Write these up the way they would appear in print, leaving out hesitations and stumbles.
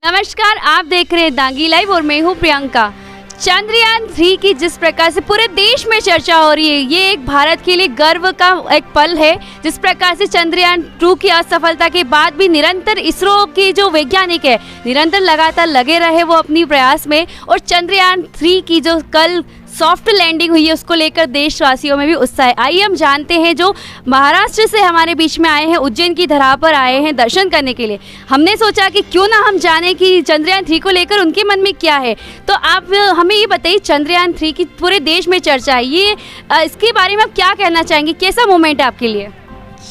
नमस्कार, आप देख रहे हैं दांगी लाइव और मैं हूं प्रियंका। चंद्रयान 3 की जिस प्रकार से पूरे देश में चर्चा हो रही है, ये एक भारत के लिए गर्व का एक पल है। जिस प्रकार से चंद्रयान 2 की असफलता के बाद भी निरंतर इसरो के जो वैज्ञानिक है निरंतर लगातार लगे रहे वो अपनी प्रयास में, और चंद्रयान 3 की जो कल सॉफ्ट लैंडिंग हुई है उसको लेकर देशवासियों में भी उत्साह है। आइए हम जानते हैं, जो महाराष्ट्र से हमारे बीच में आए हैं, उज्जैन की धरा पर आए हैं दर्शन करने के लिए। हमने सोचा कि क्यों ना हम जाने कि चंद्रयान 3 को लेकर उनके मन में क्या है। तो आप हमें ये बताइए, चंद्रयान 3 की पूरे देश में चर्चा है, ये इसके बारे में आप क्या कहना चाहेंगे, कैसा मोमेंट है आपके लिए?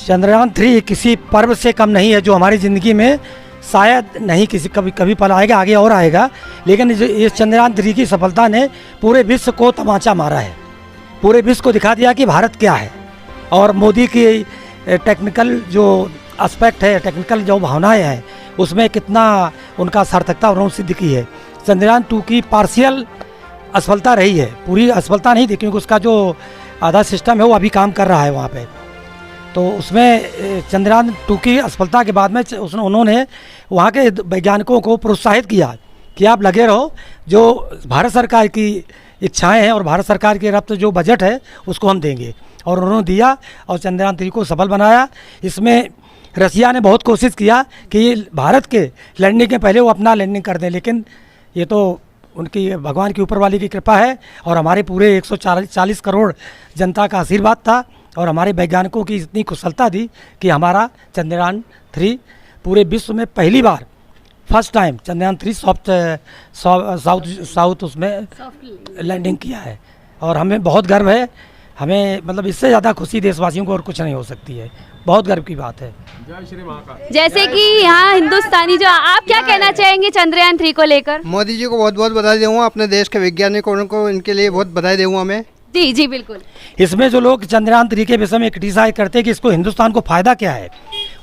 चंद्रयान 3 किसी पर्व से कम नहीं है जो हमारी ज़िंदगी में शायद नहीं किसी कभी पल आएगा, आगे और आएगा। लेकिन इस चंद्रयान 3 की सफलता ने पूरे विश्व को तमाचा मारा है, पूरे विश्व को दिखा दिया कि भारत क्या है। और मोदी की टेक्निकल जो एस्पेक्ट है, टेक्निकल जो भावनाएं हैं, उसमें कितना उनका सार्थकता उन्होंने सिद्ध की है। चंद्रयान 2 की पार्शियल असफलता रही है, पूरी असफलता नहीं थी, क्योंकि उसका जो आधा सिस्टम है वो अभी काम कर रहा है वहाँ पे। तो उसमें चंद्रयान 2 की असफलता के बाद में उन्होंने वहाँ के वैज्ञानिकों को प्रोत्साहित किया कि आप लगे रहो, जो भारत सरकार की इच्छाएं हैं और भारत सरकार के रफ्त जो बजट है उसको हम देंगे। और उन्होंने दिया और चंद्रयान 3 को सफल बनाया। इसमें रसिया ने बहुत कोशिश किया कि भारत के लैंडिंग के पहले वो अपना लैंडिंग कर दें, लेकिन ये तो उनकी भगवान की ऊपर वाली की कृपा है और हमारे पूरे 140 करोड़ जनता का आशीर्वाद था और हमारे वैज्ञानिकों की इतनी कुशलता थी कि हमारा चंद्रयान 3 पूरे विश्व में पहली बार फर्स्ट टाइम चंद्रयान 3 साउथ उसमें लैंडिंग किया है। और हमें बहुत गर्व है, हमें मतलब इससे ज़्यादा खुशी देशवासियों को और कुछ नहीं हो सकती है। बहुत गर्व की बात है। जय श्री महाकाल। जैसे कि यहाँ हिंदुस्तानी जो, आप क्या कहना चाहेंगे चंद्रयान 3 को लेकर? मोदी जी को बहुत बहुत बधाई दूँगा, अपने देश के वैज्ञानिकों को इनके लिए बहुत बधाई दूँगा मैं। जी जी बिल्कुल। इसमें जो लोग चंद्रयान 3 के विषय में क्रिटिसाइज करते हैं कि इसको हिंदुस्तान को फ़ायदा क्या है,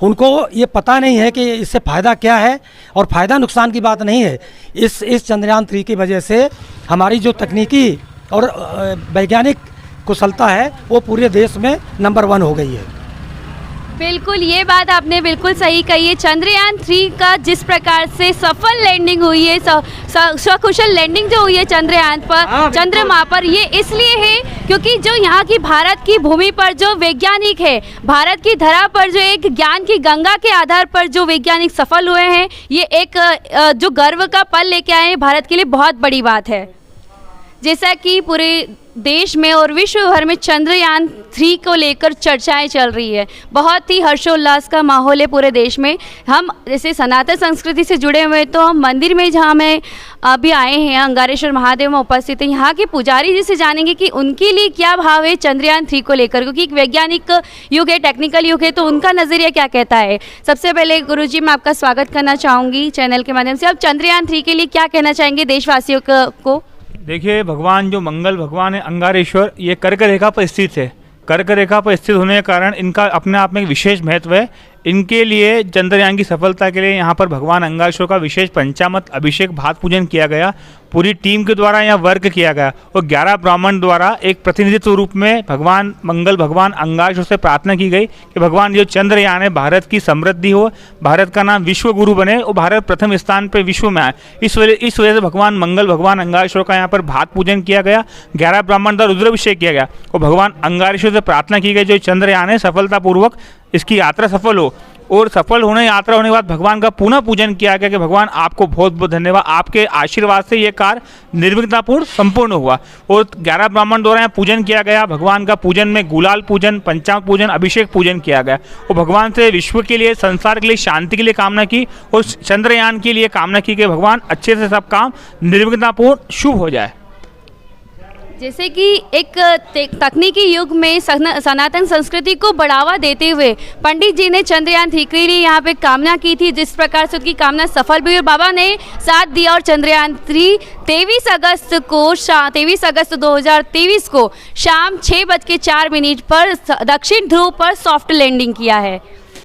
उनको ये पता नहीं है कि इससे फ़ायदा क्या है। और फ़ायदा नुकसान की बात नहीं है। इस चंद्रयान 3 की वजह से हमारी जो तकनीकी और वैज्ञानिक कुशलता है वो पूरे देश में नंबर 1 हो गई है। बिल्कुल, ये बात आपने बिल्कुल सही कही है। चंद्रयान 3 का जिस प्रकार से सफल लैंडिंग हुई है, सकुशल लैंडिंग जो हुई है चंद्रयान पर, चंद्रमा पर, ये इसलिए है क्योंकि जो यहाँ की भारत की भूमि पर जो वैज्ञानिक है, भारत की धरा पर जो एक ज्ञान की गंगा के आधार पर जो वैज्ञानिक सफल हुए हैं, ये एक जो गर्व का पल लेके आए हैं भारत के लिए, बहुत बड़ी बात है। जैसा कि पूरे देश में और विश्व भर में चंद्रयान 3 को लेकर चर्चाएं चल रही है, बहुत ही हर्षोल्लास का माहौल है पूरे देश में। हम जैसे सनातन संस्कृति से जुड़े हुए, तो हम मंदिर में जहां में अभी आए हैं, अंगारेश्वर महादेव में उपस्थित हैं, यहाँ के पुजारी जी से जानेंगे कि उनके लिए क्या भाव है चंद्रयान 3 को लेकर, क्योंकि एक वैज्ञानिक युग है, टेक्निकल युग है, तो उनका नज़रिया क्या कहता है। सबसे पहले गुरुजी मैं आपका स्वागत करना चाहूँगी चैनल के माध्यम से। अब चंद्रयान 3 के लिए क्या कहना चाहेंगे देशवासियों को? देखिए, भगवान जो मंगल भगवान है अंगारेश्वर, ये कर्क रेखा पर स्थित है। कर्क रेखा पर स्थित होने के कारण इनका अपने आप में एक विशेष महत्व है। इनके लिए चंद्रयान की सफलता के लिए यहाँ पर भगवान अंगारेश्वर का विशेष पंचामृत अभिषेक भात पूजन किया गया। पूरी टीम के द्वारा यहाँ वर्क किया गया और 11 ब्राह्मण द्वारा एक प्रतिनिधित्व रूप में भगवान मंगल भगवान अंगारेश्वर से प्रार्थना की गई कि भगवान जो चंद्रयान है, भारत की समृद्धि हो, भारत का नाम विश्व गुरु बने और भारत प्रथम स्थान पर विश्व में आए। इस वजह से भगवान मंगल भगवान अंगारेश्वर का यहाँ पर भात पूजन किया गया। 11 ब्राह्मण द्वारा रुद्राभिषेक किया गया और भगवान अंगारेश्वर से प्रार्थना की गई जो चंद्रयान है सफलतापूर्वक इसकी यात्रा सफल हो। और सफल यात्रा होने के बाद भगवान का पुनः पूजन किया गया कि भगवान आपको बहुत बहुत धन्यवाद, आपके आशीर्वाद से ये कार्य निर्विघ्नतापूर्ण संपूर्ण हुआ। और 11 ब्राह्मण द्वारा यहाँ पूजन किया गया। भगवान का पूजन में गुलाल पूजन, पंचामृत पूजन, अभिषेक पूजन किया गया और भगवान से विश्व के लिए, संसार के लिए, शांति के लिए कामना की और चंद्रयान के लिए कामना की कि भगवान अच्छे से सब काम निर्विघ्नतापूर्ण शुभ हो जाए। जैसे कि एक तकनीकी युग में सनातन संस्कृति को बढ़ावा देते हुए पंडित जी ने चंद्रयान 3 के लिए यहाँ पे कामना की थी, जिस प्रकार से उनकी कामना सफल भी हुई। बाबा ने साथ दिया और चंद्रयान 3 23 अगस्त 2023 को शाम 6:04 पर दक्षिण ध्रुव पर सॉफ्ट लैंडिंग किया है।